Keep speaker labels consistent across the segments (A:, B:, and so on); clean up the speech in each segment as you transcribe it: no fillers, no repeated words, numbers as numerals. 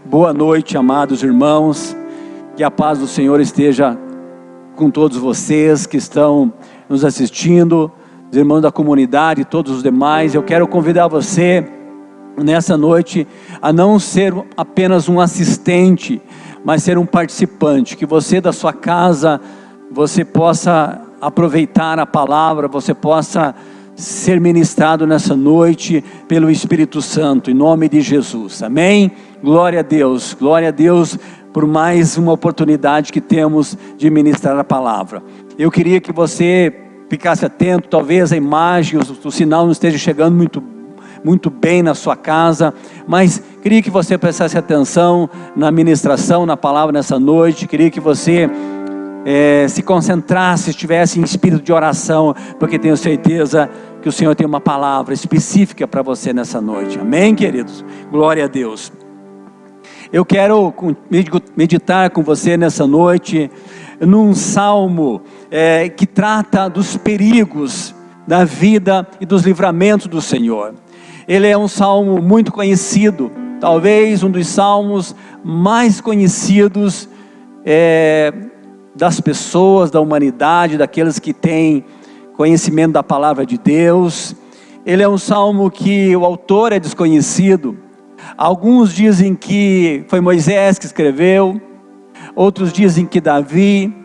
A: Boa noite, amados irmãos. Que a paz do Senhor esteja com todos vocês que estão nos assistindo, os irmãos da comunidade e todos os demais. Eu quero convidar você nessa noite a não ser apenas um assistente, mas ser um participante. Que você da sua casa, você possa aproveitar a palavra, você possa ser ministrado nessa noite pelo Espírito Santo, em nome de Jesus, amém? Glória a Deus por mais uma oportunidade que temos de ministrar a palavra. Eu queria que você ficasse atento, talvez a imagem, o sinal não esteja chegando muito bem na sua casa, mas queria que você prestasse atenção na ministração, na palavra nessa noite. Queria que você se concentrasse, estivesse em espírito de oração, porque tenho certeza que o Senhor tem uma palavra específica para você nessa noite, amém, queridos? Glória a Deus. Eu quero meditar com você nessa noite num salmo que trata dos perigos da vida e dos livramentos do Senhor. Ele é um salmo muito conhecido, talvez um dos salmos mais conhecidos das pessoas, da humanidade, daqueles que têm conhecimento da palavra de Deus. Ele é um salmo que o autor é desconhecido. Alguns dizem que foi Moisés que escreveu, outros dizem que Davi,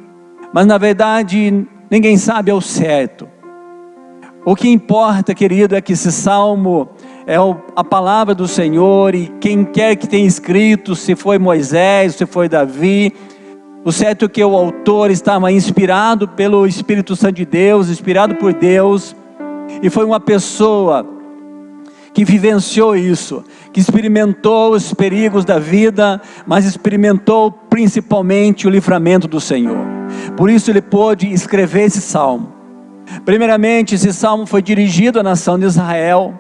A: mas na verdade ninguém sabe ao certo. O que importa, querido, é que esse salmo é a palavra do Senhor, e quem quer que tenha escrito, se foi Moisés, se foi Davi, o certo é que o autor estava inspirado pelo Espírito Santo de Deus, inspirado por Deus, e foi uma pessoa que vivenciou isso, que experimentou os perigos da vida, mas experimentou principalmente o livramento do Senhor. Por isso ele pôde escrever esse salmo. Primeiramente, esse salmo foi dirigido à nação de Israel,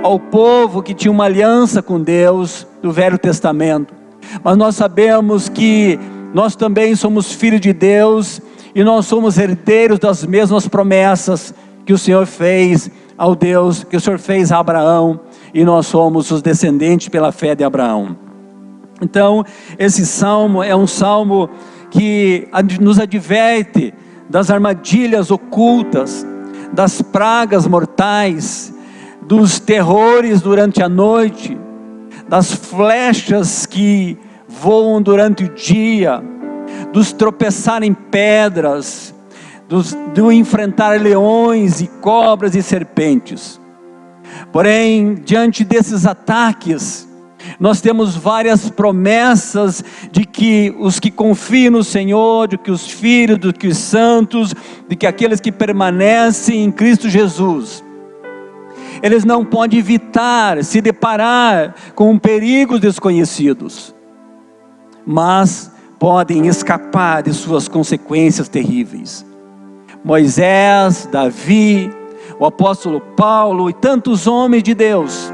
A: ao povo que tinha uma aliança com Deus do Velho Testamento. Mas nós sabemos que nós também somos filhos de Deus, e nós somos herdeiros das mesmas promessas que o Senhor fez ao Deus, que o Senhor fez a Abraão, e nós somos os descendentes pela fé de Abraão. Então, esse salmo é um salmo que nos adverte das armadilhas ocultas, das pragas mortais, dos terrores durante a noite, das flechas que voam durante o dia, dos tropeçar em pedras, do enfrentar leões e cobras e serpentes. Porém, diante desses ataques, nós temos várias promessas de que os que confiam no Senhor, de que os filhos, de que os santos, de que aqueles que permanecem em Cristo Jesus, eles não podem evitar se deparar com perigos desconhecidos, mas podem escapar de suas consequências terríveis. Moisés, Davi, o apóstolo Paulo e tantos homens de Deus,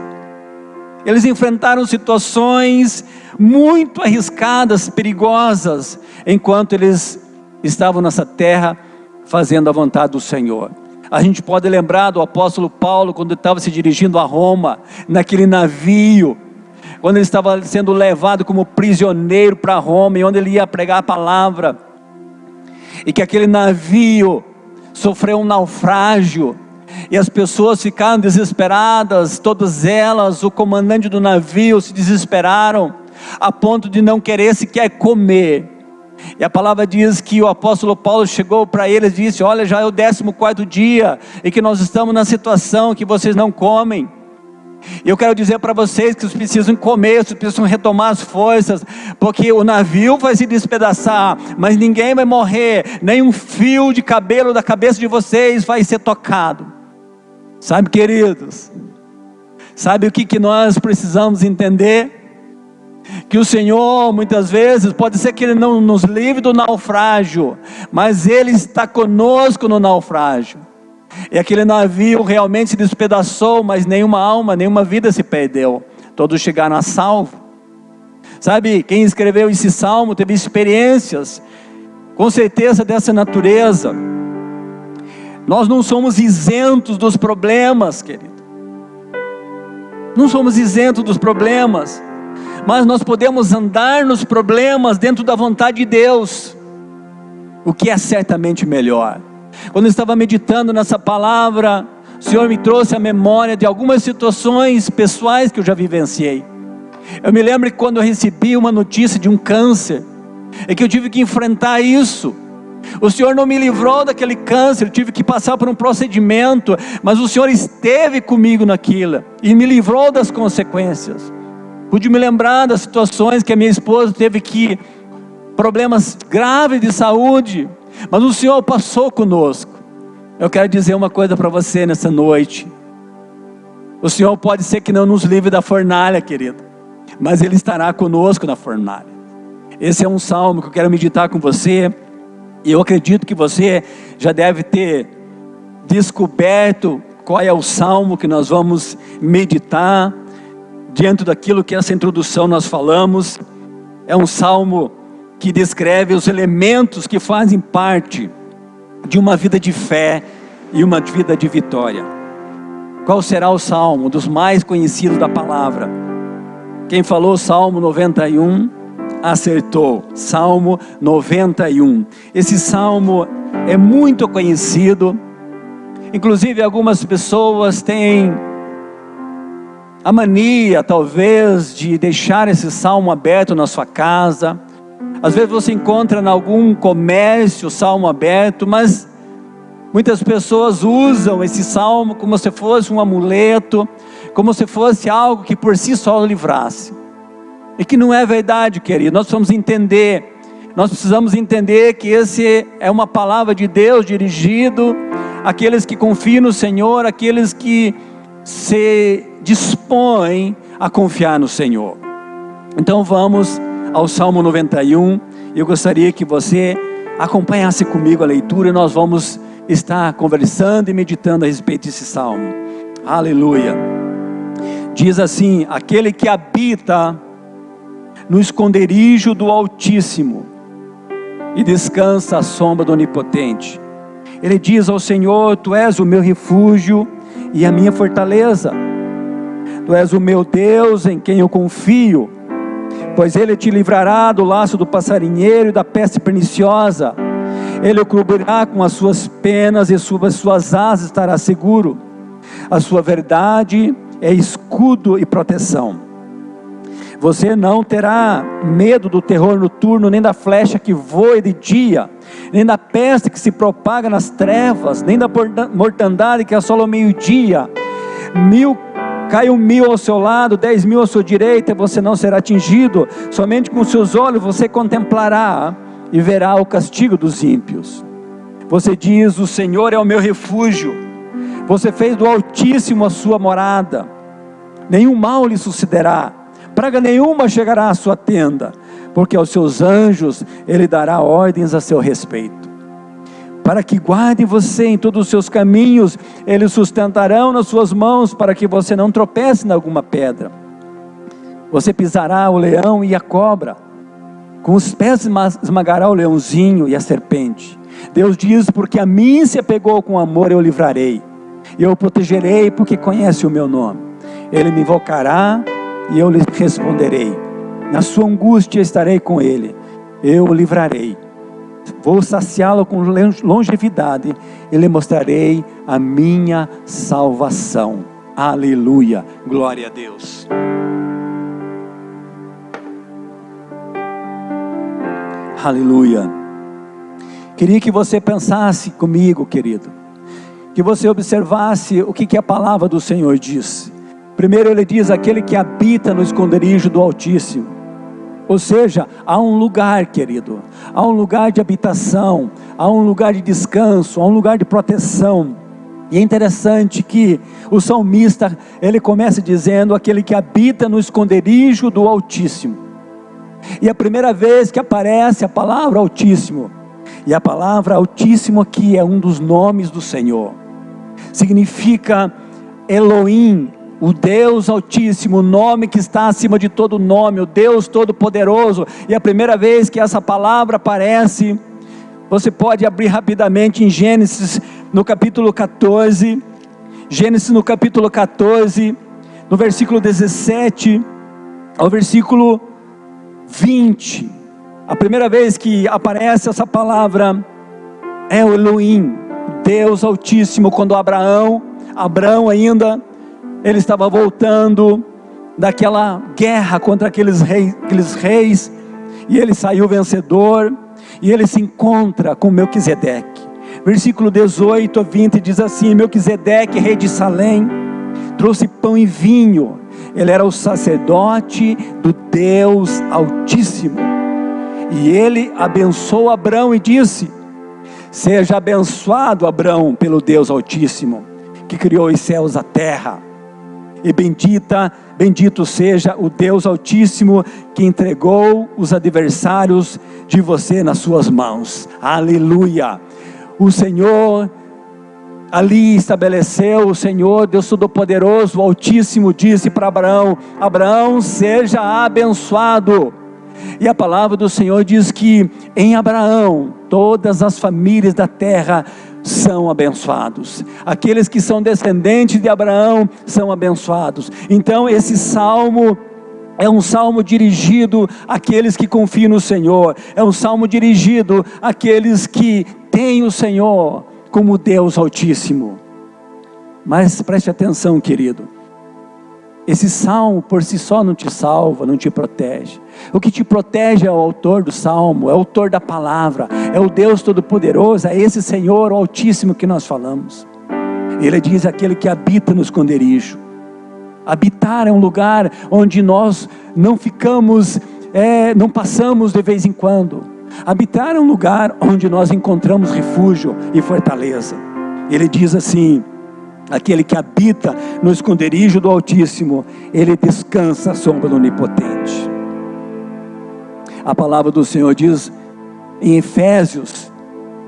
A: eles enfrentaram situações muito arriscadas, perigosas, enquanto eles estavam nessa terra fazendo a vontade do Senhor. A gente pode lembrar do apóstolo Paulo, quando estava se dirigindo a Roma, naquele navio, quando ele estava sendo levado como prisioneiro para Roma, e onde ele ia pregar a palavra, e que aquele navio sofreu um naufrágio, e as pessoas ficaram desesperadas, todas elas, o comandante do navio, se desesperaram, a ponto de não querer sequer comer. E a palavra diz que o apóstolo Paulo chegou para eles e disse: olha, já é o 14º dia, e que nós estamos na situação que vocês não comem. E eu quero dizer para vocês que vocês precisam comer, vocês precisam retomar as forças, porque o navio vai se despedaçar, mas ninguém vai morrer, nem um fio de cabelo da cabeça de vocês vai ser tocado. Sabe, queridos, sabe o que nós precisamos entender? Que o Senhor, muitas vezes, pode ser que Ele não nos livre do naufrágio, mas Ele está conosco no naufrágio. E aquele navio realmente se despedaçou, mas nenhuma alma, nenhuma vida se perdeu. Todos chegaram a salvo. Sabe, quem escreveu esse salmo teve experiências, com certeza, dessa natureza. Nós não somos isentos dos problemas, querido. Não somos isentos dos problemas. mas nós podemos andar nos problemas dentro da vontade de Deus, o que é certamente melhor. Quando eu estava meditando nessa palavra, o Senhor me trouxe à memória de algumas situações pessoais que eu já vivenciei. Eu me lembro que quando eu recebi uma notícia de um câncer, é que eu tive que enfrentar isso. O Senhor não me livrou daquele câncer, eu tive que passar por um procedimento, mas o Senhor esteve comigo naquilo, e me livrou das consequências. Pude me lembrar das situações que a minha esposa teve problemas graves de saúde, mas o Senhor passou conosco. Eu quero dizer uma coisa para você nessa noite: o Senhor pode ser que não nos livre da fornalha, querido, mas Ele estará conosco na fornalha. Esse é um salmo que eu quero meditar com você, e eu acredito que você já deve ter descoberto qual é o salmo que nós vamos meditar, diante daquilo que essa introdução nós falamos. É um salmo que descreve os elementos que fazem parte de uma vida de fé e uma vida de vitória. Qual será o salmo dos mais conhecidos da palavra? Quem falou Salmo 91 acertou. Salmo 91. Esse salmo é muito conhecido, inclusive algumas pessoas têm a mania talvez de deixar esse salmo aberto na sua casa. Às vezes você encontra em algum comércio o salmo aberto, mas muitas pessoas usam esse salmo como se fosse um amuleto, como se fosse algo que por si só livrasse. E que não é verdade, querido. Nós precisamos entender que esse é uma palavra de Deus dirigido àqueles que confiam no Senhor, àqueles que se dispõem a confiar no Senhor. Então vamos ao Salmo 91, eu gostaria que você acompanhasse comigo a leitura, e nós vamos estar conversando e meditando a respeito desse Salmo. Aleluia. Diz assim: aquele que habita no esconderijo do Altíssimo e descansa à sombra do Onipotente, ele diz ao Senhor: Tu és o meu refúgio e a minha fortaleza, Tu és o meu Deus em quem eu confio, pois Ele te livrará do laço do passarinheiro e da peste perniciosa. Ele o cobrirá com as suas penas, e sob as suas asas estará seguro. A sua verdade é escudo e proteção. Você não terá medo do terror noturno, nem da flecha que voa de dia, nem da peste que se propaga nas trevas, nem da mortandade que assola ao meio-dia. Cai 1.000 ao seu lado, 10.000 à sua direita, e você não será atingido. Somente com seus olhos você contemplará e verá o castigo dos ímpios. Você diz: o Senhor é o meu refúgio. Você fez do Altíssimo a sua morada. Nenhum mal lhe sucederá, praga nenhuma chegará à sua tenda, porque aos seus anjos Ele dará ordens a seu respeito, para que guardem você em todos os seus caminhos. Eles sustentarão nas suas mãos, para que você não tropece em alguma pedra. Você pisará o leão e a cobra, com os pés esmagará o leãozinho e a serpente. Deus diz: porque a mim se apegou com amor, eu o livrarei, eu o protegerei, porque conhece o meu nome. Ele me invocará e eu lhe responderei. Na sua angústia estarei com ele, eu o livrarei. Vou saciá-lo com longevidade e lhe mostrarei a minha salvação. Aleluia, glória a Deus. Aleluia. Queria que você pensasse comigo, querido, que você observasse o que a palavra do Senhor diz. Primeiro ele diz: aquele que habita no esconderijo do Altíssimo. Ou seja, há um lugar, querido, há um lugar de habitação, há um lugar de descanso, há um lugar de proteção. E é interessante que o salmista, ele começa dizendo: aquele que habita no esconderijo do Altíssimo. E a primeira vez que aparece a palavra Altíssimo, e a palavra Altíssimo aqui é um dos nomes do Senhor, significa Elohim, o Deus Altíssimo, o nome que está acima de todo nome, o Deus Todo-Poderoso. E a primeira vez que essa palavra aparece, você pode abrir rapidamente em Gênesis no capítulo 14, Gênesis no capítulo 14, no versículo 17, ao versículo 20. A primeira vez que aparece essa palavra é o Elohim, Deus Altíssimo, quando Abraão ainda, ele estava voltando daquela guerra contra aqueles reis, e ele saiu vencedor, e ele se encontra com Melquisedeque. Versículo 18 a 20 diz assim: Melquisedeque, rei de Salém, trouxe pão e vinho. Ele era o sacerdote do Deus Altíssimo. E ele abençoou Abrão e disse: seja abençoado, Abrão, pelo Deus Altíssimo, que criou os céus e a terra. E bendito seja o Deus Altíssimo, que entregou os adversários de você nas suas mãos. Aleluia! O Senhor ali estabeleceu, o Senhor, Deus Todo-Poderoso, o Altíssimo, disse para Abraão: Abraão, seja abençoado. E a palavra do Senhor diz que em Abraão todas as famílias da terra são abençoados. Aqueles que são descendentes de Abraão são abençoados. Então esse salmo é um salmo dirigido àqueles que confiam no Senhor. É um salmo dirigido àqueles que têm o Senhor como Deus Altíssimo. Mas preste atenção, querido, esse salmo por si só não te salva, não te protege. O que te protege é o autor do salmo, é o autor da palavra, é o Deus Todo-Poderoso, é esse Senhor Altíssimo que nós falamos. Ele diz: aquele que habita no esconderijo. Habitar é um lugar onde nós não ficamos, não passamos de vez em quando. Habitar é um lugar onde nós encontramos refúgio e fortaleza. Ele diz assim: aquele que habita no esconderijo do Altíssimo, ele descansa à sombra do Onipotente. A palavra do Senhor diz em Efésios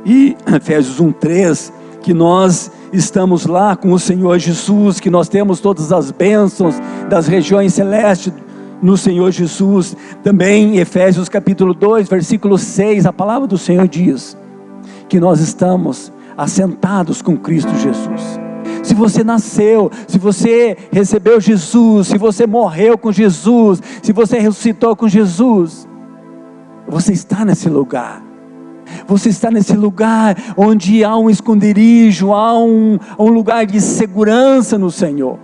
A: 1:3, que nós estamos lá com o Senhor Jesus, que nós temos todas as bênçãos das regiões celestes no Senhor Jesus. Também em Efésios capítulo 2, versículo 6, a palavra do Senhor diz que nós estamos assentados com Cristo Jesus. Se você nasceu, se você recebeu Jesus, se você morreu com Jesus, se você ressuscitou com Jesus, você está nesse lugar. Você está nesse lugar onde há um esconderijo, há um lugar de segurança no Senhor.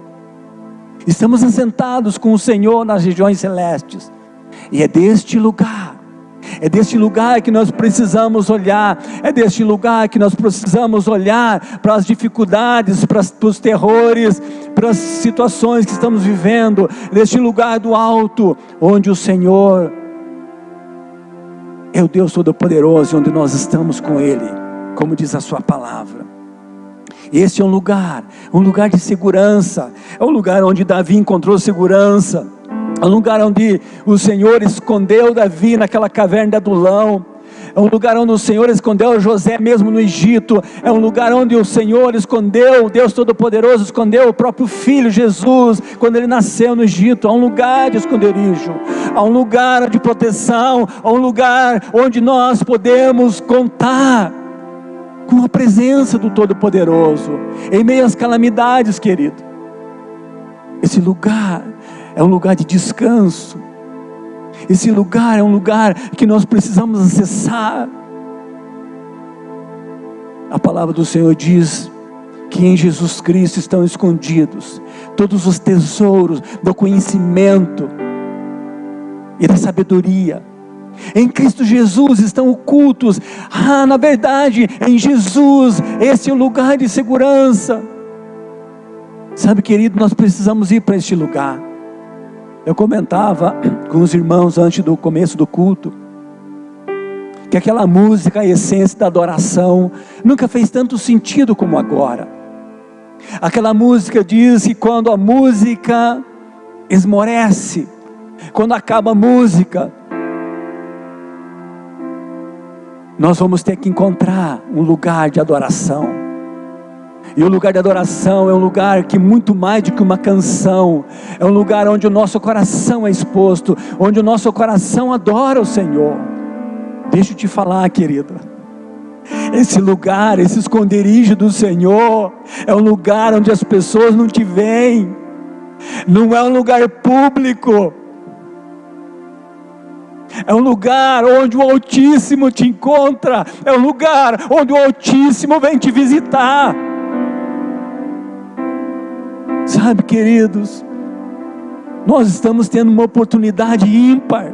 A: Estamos assentados com o Senhor nas regiões celestes. E é deste lugar que nós precisamos olhar. É deste lugar que nós precisamos olhar para as dificuldades, para os terrores, para as situações que estamos vivendo. Deste lugar do alto, onde o Senhor é o Deus Todo-Poderoso, onde nós estamos com Ele, como diz a sua palavra. Esse é um lugar de segurança. É um lugar onde Davi encontrou segurança. É um lugar onde o Senhor escondeu Davi naquela caverna de Adulão. É um lugar onde o Senhor escondeu José mesmo no Egito. É um lugar onde o Senhor escondeu, o Deus Todo-Poderoso escondeu o próprio Filho Jesus, quando ele nasceu no Egito. Há um lugar de esconderijo, há um lugar de proteção, há um lugar onde nós podemos contar com a presença do Todo-Poderoso, em meio às calamidades, querido. Esse lugar é um lugar de descanso. Esse lugar é um lugar que nós precisamos acessar. A palavra do Senhor diz que em Jesus Cristo estão escondidos todos os tesouros do conhecimento e da sabedoria. Em Cristo Jesus estão ocultos. Na verdade, em Jesus, esse é o lugar de segurança. Sabe, querido, nós precisamos ir para este lugar. Eu comentava com os irmãos antes do começo do culto, que aquela música, a essência da adoração, nunca fez tanto sentido como agora. Aquela música diz que quando a música esmorece, quando acaba a música, nós vamos ter que encontrar um lugar de adoração. E o lugar de adoração é um lugar que muito mais do que uma canção, é um lugar onde o nosso coração é exposto, onde o nosso coração adora o Senhor. Deixa eu te falar, querida, esse lugar, esse esconderijo do Senhor, é um lugar onde as pessoas não te veem, não é um lugar público, É um lugar onde o Altíssimo te encontra. É um lugar onde o Altíssimo vem te visitar. Sabe, queridos, nós estamos tendo uma oportunidade ímpar.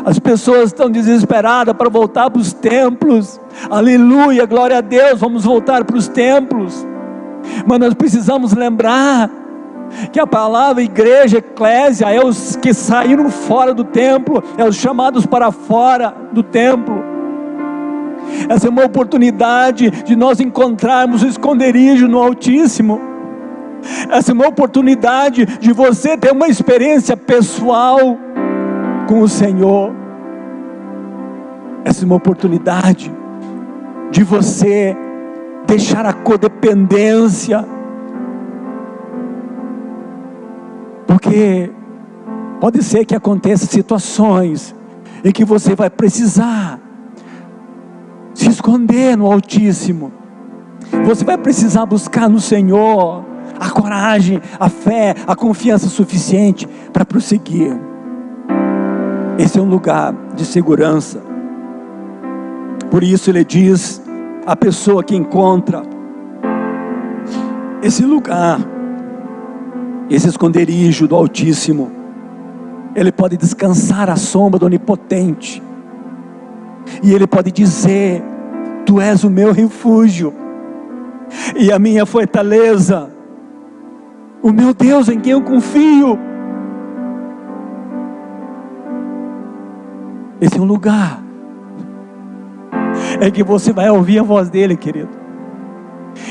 A: As pessoas estão desesperadas para voltar para os templos. Aleluia, glória a Deus, vamos voltar para os templos. Mas nós precisamos lembrar que a palavra igreja, eclésia, é os que saíram fora do templo, é os chamados para fora do templo. Essa é uma oportunidade de nós encontrarmos o esconderijo no Altíssimo. Essa é uma oportunidade de você ter uma experiência pessoal com o Senhor. Essa é uma oportunidade de você deixar a codependência, porque pode ser que aconteçam situações em que você vai precisar se esconder no Altíssimo. Você vai precisar buscar no Senhor a coragem, a fé, a confiança suficiente para prosseguir. Esse é um lugar de segurança. Por isso ele diz: a pessoa que encontra esse lugar, esse esconderijo do Altíssimo, ele pode descansar à sombra do Onipotente, e ele pode dizer: tu és o meu refúgio e a minha fortaleza, o meu Deus em quem eu confio. Esse é um lugar em que você vai ouvir a voz dele, querido.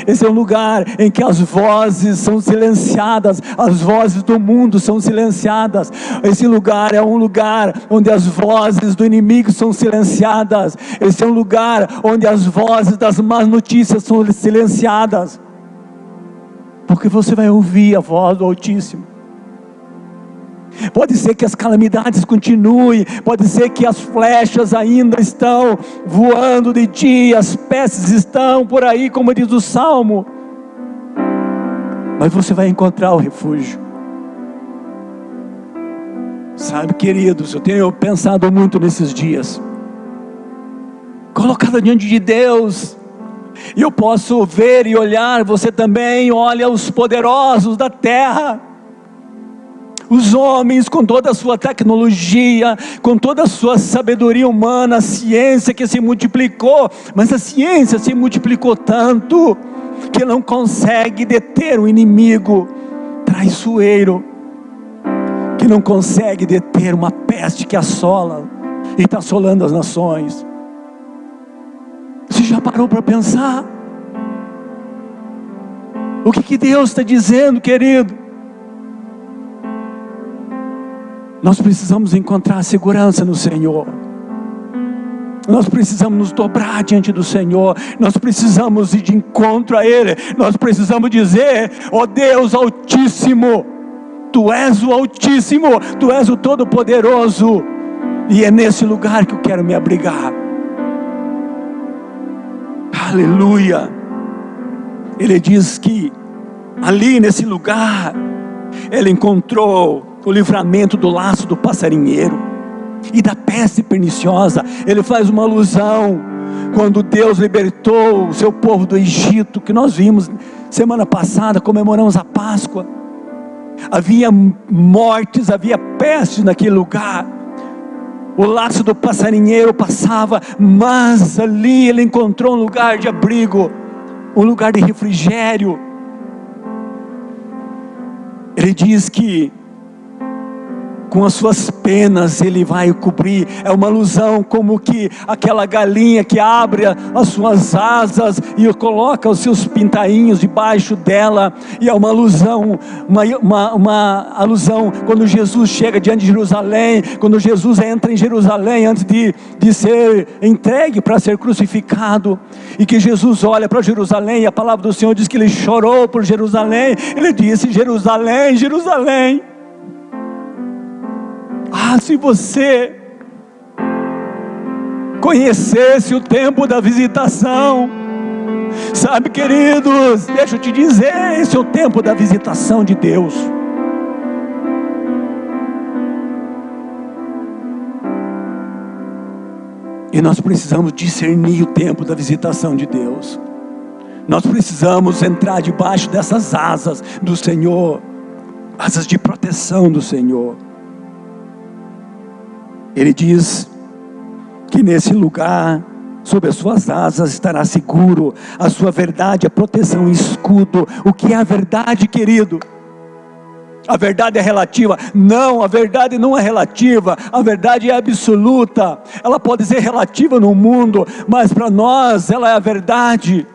A: Esse é um lugar em que as vozes são silenciadas, as vozes do mundo são silenciadas. Esse lugar é um lugar onde as vozes do inimigo são silenciadas. Esse é um lugar onde as vozes das más notícias são silenciadas, porque você vai ouvir a voz do Altíssimo. Pode ser que as calamidades continuem, pode ser que as flechas ainda estão voando de dia, as pestes estão por aí, como diz o Salmo, mas você vai encontrar o refúgio. Sabe, queridos, eu tenho pensado muito nesses dias, colocado diante de Deus, e eu posso ver e olhar, você também olha os poderosos da terra, os homens com toda a sua tecnologia, com toda a sua sabedoria humana, a ciência que se multiplicou, mas a ciência se multiplicou tanto, que não consegue deter o inimigo traiçoeiro, que não consegue deter uma peste que assola, e está assolando as nações. Você já parou para pensar? O que Deus está dizendo, querido? Nós precisamos encontrar segurança no Senhor. Nós precisamos nos dobrar diante do Senhor. Nós precisamos ir de encontro a Ele. Nós precisamos dizer: ó Deus Altíssimo, Tu és o Altíssimo, Tu és o Todo-Poderoso, e é nesse lugar que eu quero me abrigar. Aleluia. Ele diz que ali nesse lugar ele encontrou o livramento do laço do passarinheiro e da peste perniciosa. Ele faz uma alusão quando Deus libertou o seu povo do Egito, que nós vimos semana passada, comemoramos a Páscoa. Havia mortes, havia peste naquele lugar. O laço do passarinheiro passava, mas ali ele encontrou um lugar de abrigo, um lugar de refrigério. Ele diz que com as suas penas ele vai o cobrir. É uma alusão como que aquela galinha que abre as suas asas e coloca os seus pintainhos debaixo dela. E é uma alusão, uma alusão quando Jesus chega diante de Jerusalém, quando Jesus entra em Jerusalém antes de ser entregue para ser crucificado, e que Jesus olha para Jerusalém, e a palavra do Senhor diz que ele chorou por Jerusalém. Ele disse: Jerusalém, Jerusalém, se você conhecesse o tempo da visitação. Sabe, queridos, deixa eu te dizer, esse é o tempo da visitação de Deus. E nós precisamos discernir o tempo da visitação de Deus. Nós precisamos entrar debaixo dessas asas do Senhor, asas de proteção do Senhor. Ele diz que nesse lugar, sob as suas asas estará seguro. A sua verdade é proteção e escudo. O que é a verdade, querido? A verdade é relativa? Não, a verdade não é relativa. A verdade é absoluta. Ela pode ser relativa no mundo, mas para nós ela é a verdade.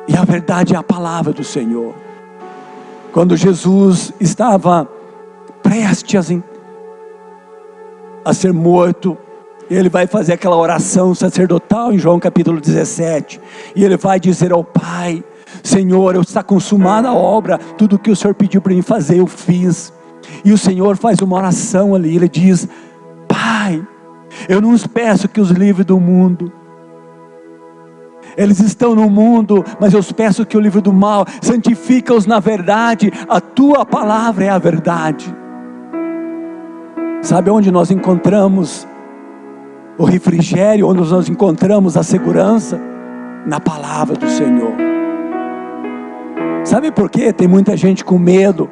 A: E a verdade é a palavra do Senhor. Quando Jesus estava prestes a ser morto, ele vai fazer aquela oração sacerdotal em João capítulo 17. E ele vai dizer ao Pai: Senhor, está consumada a obra, tudo o que o Senhor pediu para mim fazer, eu fiz. E o Senhor faz uma oração ali, ele diz: Pai, eu não os peço que os livre do mundo. Eles estão no mundo, mas eu os peço que o livre do mal. Santifica-os na verdade, a tua palavra é a verdade. Sabe onde nós encontramos o refrigério, onde nós encontramos a segurança? Na palavra do Senhor. Sabe por quê? Tem muita gente com medo.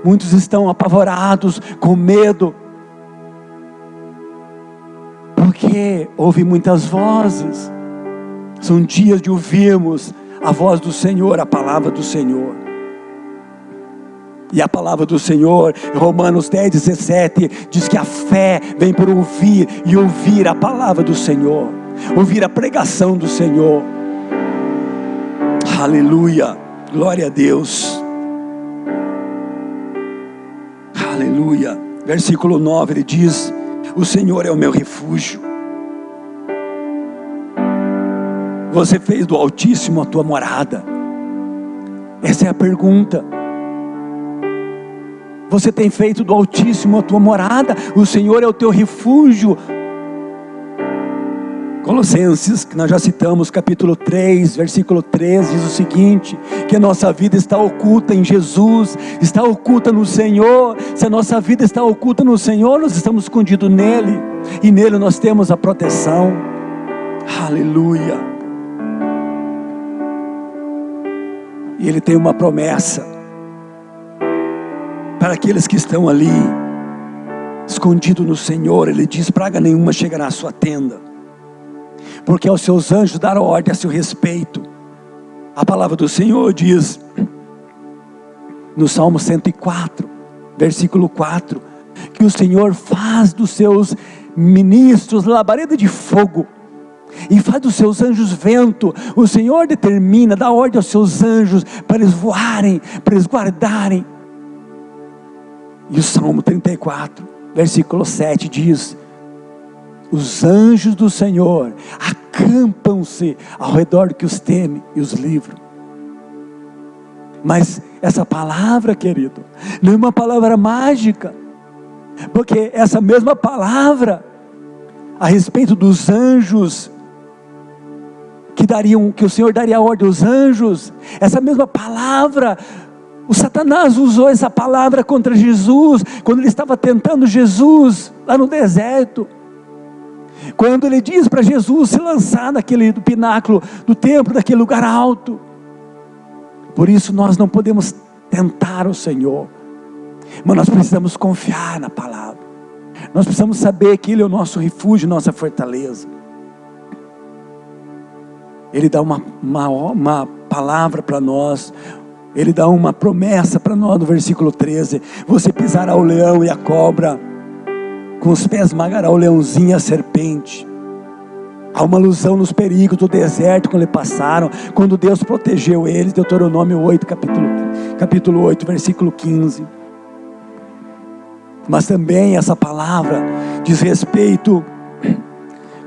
A: Muitos estão apavorados, com medo. Porque ouve muitas vozes. São dias de ouvirmos a voz do Senhor, a palavra do Senhor. E a palavra do Senhor, Romanos 10:17, diz que a fé vem por ouvir, e ouvir a palavra do Senhor, ouvir a pregação do Senhor. Aleluia, glória a Deus. Aleluia. Versículo 9, ele diz: o Senhor é o meu refúgio. Você fez do Altíssimo a tua morada? Essa é a pergunta. Você tem feito do Altíssimo a tua morada? O Senhor é o teu refúgio. Colossenses, que nós já citamos, capítulo 3, versículo 13, diz o seguinte: que a nossa vida está oculta em Jesus, está oculta no Senhor. Se a nossa vida está oculta no Senhor, nós estamos escondidos nele, e nele nós temos a proteção. Aleluia. E ele tem uma promessa para aqueles que estão ali escondidos no Senhor. Ele diz: praga nenhuma chegará à sua tenda, porque aos seus anjos dará ordem a seu respeito. A palavra do Senhor diz no Salmo 104, versículo 4, que o Senhor faz dos seus ministros labareda de fogo, e faz dos seus anjos vento. O Senhor determina, dá ordem aos seus anjos para eles voarem, para eles guardarem. E o Salmo 34, versículo 7 diz: os anjos do Senhor acampam-se ao redor do que os teme e os livram. Mas essa palavra, querido, não é uma palavra mágica, porque essa mesma palavra a respeito dos anjos que o Senhor daria ordem aos anjos, essa mesma palavra, o Satanás usou essa palavra contra Jesus, quando ele estava tentando Jesus, lá no deserto, quando ele diz para Jesus se lançar do pináculo do templo, daquele lugar alto. Por isso nós não podemos tentar o Senhor, mas nós precisamos confiar na palavra, nós precisamos saber que Ele é o nosso refúgio, nossa fortaleza. Ele dá uma palavra para nós, Ele dá uma promessa para nós no versículo 13: você pisará o leão e a cobra, com os pés esmagará o leãozinho e a serpente. Há uma alusão nos perigos do deserto quando eles passaram, quando Deus protegeu eles, Deuteronômio 8, capítulo 8, versículo 15. Mas também essa palavra diz respeito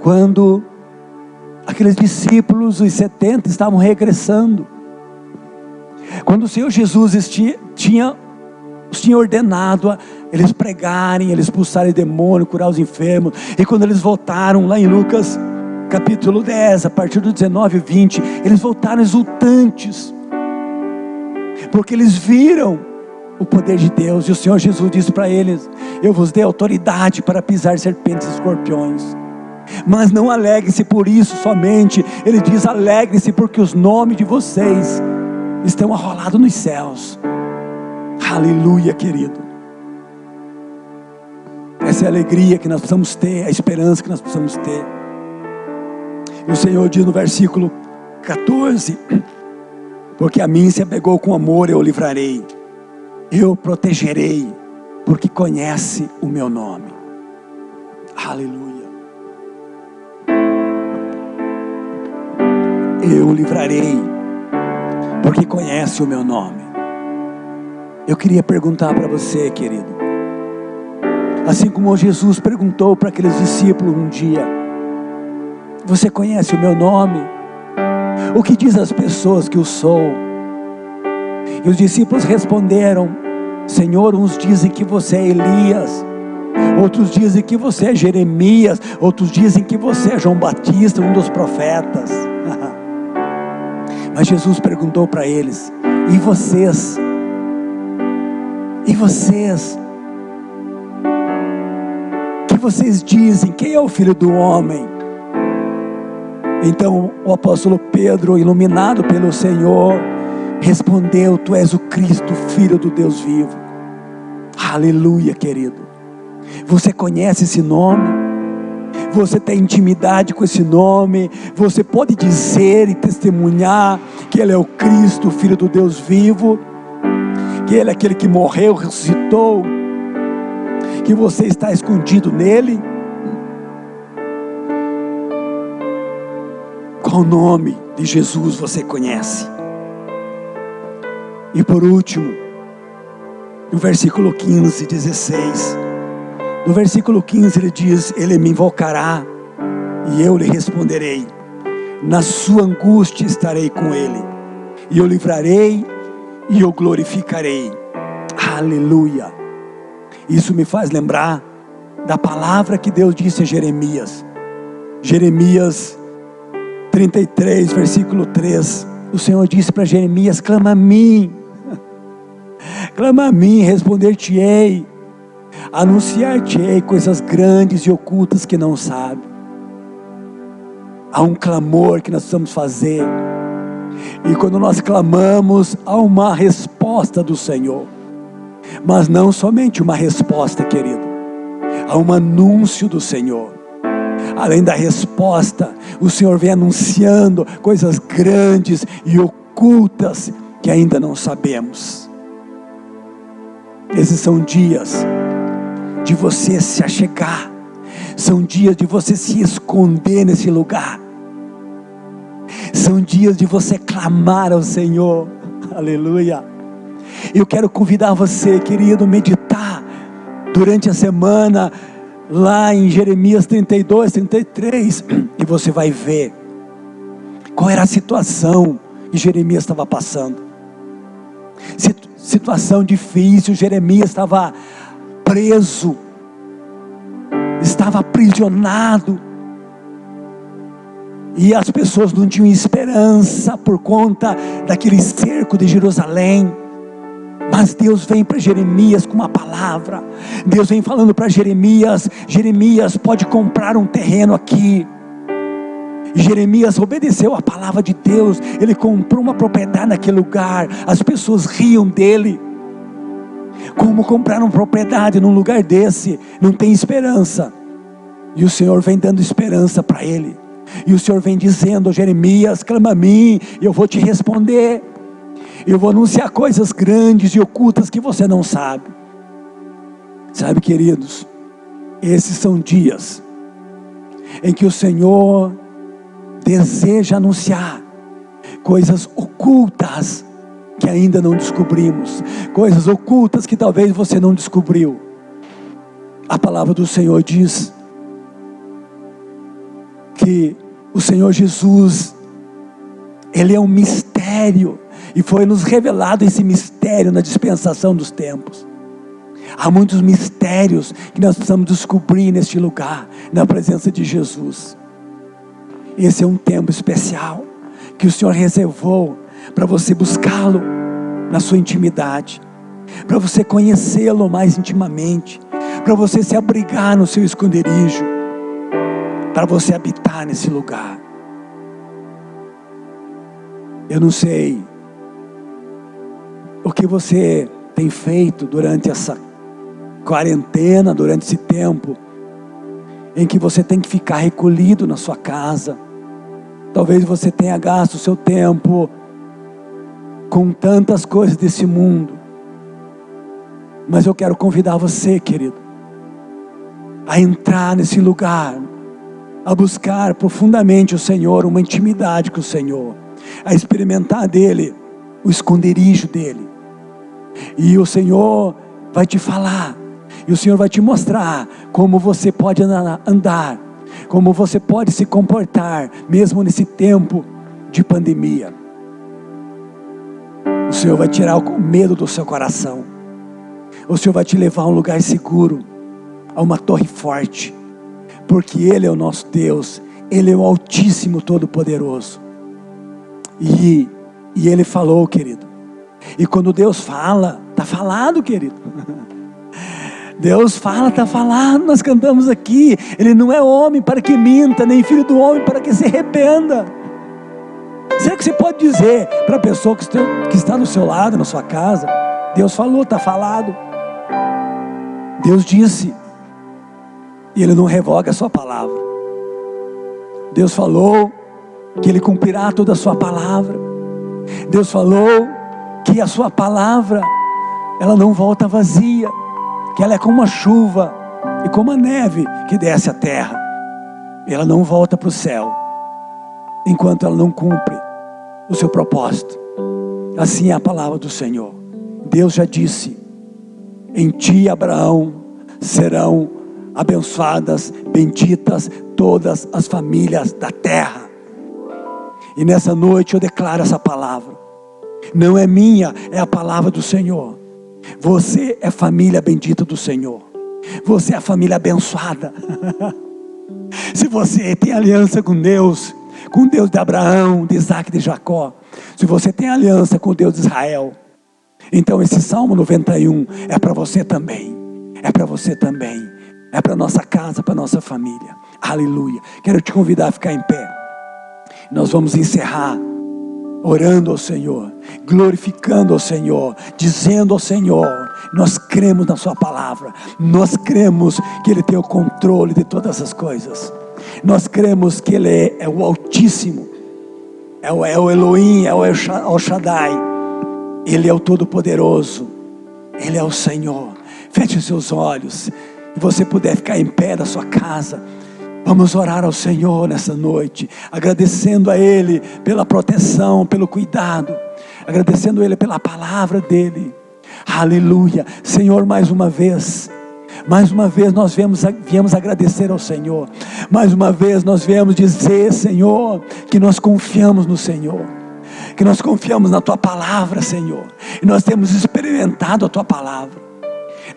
A: quando aqueles discípulos, os 70, estavam regressando, quando o Senhor Jesus tinha ordenado a eles pregarem, eles expulsarem demônio, curar os enfermos. E quando eles voltaram lá em Lucas capítulo 10, a partir do 19 e 20, eles voltaram exultantes, porque eles viram o poder de Deus. E o Senhor Jesus disse para eles: eu vos dei autoridade para pisar serpentes e escorpiões. Mas não alegre-se por isso somente. Ele diz: alegre-se porque os nomes de vocês estão arrolados nos céus. Aleluia, querido. Essa é a alegria que nós precisamos ter, a esperança que nós precisamos ter. E o Senhor diz no versículo 14: porque a mim se apegou com amor, eu o livrarei, eu o protegerei, porque conhece o meu nome. Aleluia. Eu o livrarei, porque conhece o meu nome. Eu queria perguntar para você, querido, assim como Jesus perguntou para aqueles discípulos um dia: você conhece o meu nome? O que diz as pessoas que eu sou? E os discípulos responderam: Senhor, uns dizem que você é Elias, outros dizem que você é Jeremias, outros dizem que você é João Batista, um dos profetas. Mas Jesus perguntou para eles: e vocês? E vocês? O que vocês dizem? Quem é o Filho do Homem? Então o apóstolo Pedro, iluminado pelo Senhor, respondeu: tu és o Cristo, Filho do Deus vivo. Aleluia, querido. Você conhece esse nome? Você tem intimidade com esse nome? Você pode dizer e testemunhar que Ele é o Cristo, Filho do Deus vivo, que Ele é aquele que morreu, ressuscitou, que você está escondido nele? Qual nome de Jesus você conhece? E por último, no versículo 15, 16, no versículo 15 ele diz: ele me invocará e eu lhe responderei, na sua angústia estarei com ele, e eu livrarei e eu glorificarei. Aleluia. Isso me faz lembrar da palavra que Deus disse a Jeremias. Jeremias 33, versículo 3. O Senhor disse para Jeremias: clama a mim, clama a mim, responder-te-ei, anunciar-te-ei coisas grandes e ocultas que não sabe. Há um clamor que nós precisamos fazer, e quando nós clamamos, há uma resposta do Senhor. Mas não somente uma resposta, querido, há um anúncio do Senhor. Além da resposta, o Senhor vem anunciando coisas grandes e ocultas que ainda não sabemos. Esses são dias de você se achegar, são dias de você se esconder nesse lugar, são dias de você clamar ao Senhor. Aleluia. Eu quero convidar você, querido, a meditar durante a semana lá em Jeremias 32, 33, e você vai ver qual era a situação que Jeremias estava passando. Situação difícil. Jeremias estava preso, estava aprisionado, e as pessoas não tinham esperança por conta daquele cerco de Jerusalém. Mas Deus vem para Jeremias com uma palavra. Deus vem falando para Jeremias: Jeremias, pode comprar um terreno aqui. E Jeremias obedeceu a palavra de Deus. Ele comprou uma propriedade naquele lugar. As pessoas riam dele. Como comprar uma propriedade num lugar desse? Não tem esperança. E o Senhor vem dando esperança para ele. E o Senhor vem dizendo: Jeremias, clama a mim, e eu vou te responder. Eu vou anunciar coisas grandes e ocultas que você não sabe. Sabe, queridos, esses são dias em que o Senhor deseja anunciar coisas ocultas que ainda não descobrimos, coisas ocultas que talvez você não descobriu. A palavra do Senhor diz que o Senhor Jesus, Ele é um mistério, e foi nos revelado esse mistério na dispensação dos tempos. Há muitos mistérios que nós precisamos descobrir neste lugar, na presença de Jesus. Esse é um tempo especial que o Senhor reservou para você buscá-lo na sua intimidade. para você conhecê-lo mais intimamente, para você se abrigar no seu esconderijo, para você habitar nesse lugar. Eu não sei o que você tem feito durante essa quarentena, durante esse tempo em que você tem que ficar recolhido na sua casa. Talvez você tenha gasto o seu tempo com tantas coisas desse mundo, mas eu quero convidar você, querido, a entrar nesse lugar, a buscar profundamente o Senhor, uma intimidade com o Senhor, a experimentar dele, o esconderijo dele. E o Senhor vai te falar, e o Senhor vai te mostrar como você pode andar, como você pode se comportar, mesmo nesse tempo de pandemia. O Senhor vai tirar o medo do seu coração. O Senhor vai te levar a um lugar seguro, a uma torre forte, porque Ele é o nosso Deus, Ele é o Altíssimo Todo-Poderoso. E Ele falou, querido. E quando Deus fala, está falado, querido. Deus fala, está falado, nós cantamos aqui. Ele não é homem para que minta, nem filho do homem para que se arrependa. Será que você pode dizer para a pessoa que está do seu lado, na sua casa, Deus falou, está falado. Deus disse, e Ele não revoga a sua palavra. Deus falou que Ele cumprirá toda a sua palavra. Deus falou que a sua palavra, ela não volta vazia, que ela é como a chuva e como a neve que desce à terra. Ela não volta para o céu enquanto ela não cumpre o seu propósito. Assim é a palavra do Senhor. Deus já disse: em ti, Abraão, serão abençoadas, benditas todas as famílias da terra. E nessa noite eu declaro essa palavra. Não é minha, é a palavra do Senhor. Você é família bendita do Senhor. Você é a família abençoada. Se você tem aliança com Deus de Abraão, de Isaac e de Jacó, se você tem aliança com o Deus de Israel, então esse Salmo 91 é para você também. É para você também. É para nossa casa, para nossa família. Aleluia. Quero te convidar a ficar em pé. Nós vamos encerrar orando ao Senhor, glorificando ao Senhor, dizendo ao Senhor: nós cremos na sua palavra, nós cremos que Ele tem o controle de todas as coisas, nós cremos que Ele é o Altíssimo, é o Elohim, é o El Shaddai, Ele é o Todo-Poderoso, Ele é o Senhor. Feche os seus olhos, e você puder ficar em pé da sua casa. Vamos orar ao Senhor nessa noite, agradecendo a Ele pela proteção, pelo cuidado, agradecendo a Ele pela palavra dEle. Aleluia. Senhor, mais uma vez nós viemos agradecer ao Senhor. Mais uma vez nós viemos dizer, Senhor, que nós confiamos no Senhor, que nós confiamos na Tua palavra, Senhor, e nós temos experimentado a Tua palavra.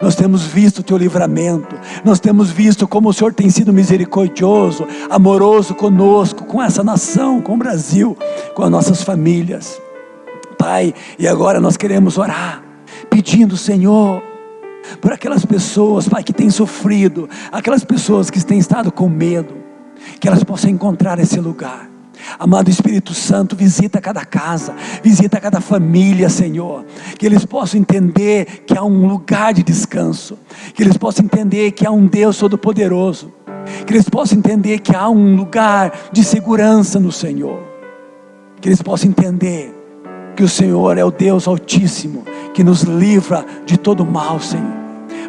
A: Nós temos visto o Teu livramento, nós temos visto como o Senhor tem sido misericordioso, amoroso conosco, com essa nação, com o Brasil, com as nossas famílias. Pai, e agora nós queremos orar, pedindo, Senhor, por aquelas pessoas, Pai, que têm sofrido, aquelas pessoas que têm estado com medo, que elas possam encontrar esse lugar. Amado Espírito Santo, visita cada casa, visita cada família, Senhor, que eles possam entender que há um lugar de descanso, que eles possam entender que há um Deus Todo-Poderoso, que eles possam entender que há um lugar de segurança no Senhor, que eles possam entender que o Senhor é o Deus Altíssimo, que nos livra de todo mal, Senhor.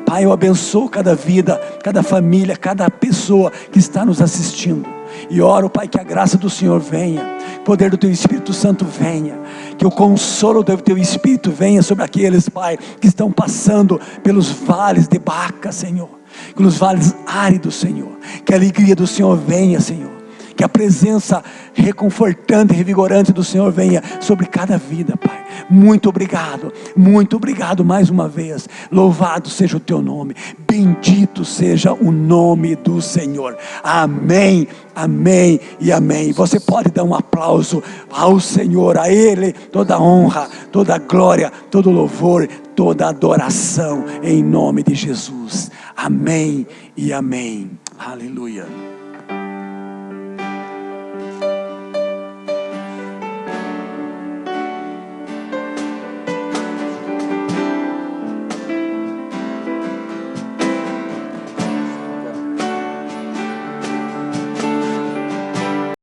A: Pai, eu abençoo cada vida, cada família, cada pessoa que está nos assistindo. E oro, Pai, que a graça do Senhor venha, o poder do Teu Espírito Santo venha, que o consolo do Teu Espírito venha sobre aqueles, Pai, que estão passando pelos vales de Baca, Senhor, pelos vales áridos, Senhor. Que a alegria do Senhor venha, Senhor. Que a presença reconfortante e revigorante do Senhor venha sobre cada vida, Pai. Muito obrigado mais uma vez. Louvado seja o teu nome, bendito seja o nome do Senhor. Amém, amém e amém. Você pode dar um aplauso ao Senhor, a Ele toda honra, toda glória, todo louvor, toda adoração, em nome de Jesus. Amém e amém. Aleluia.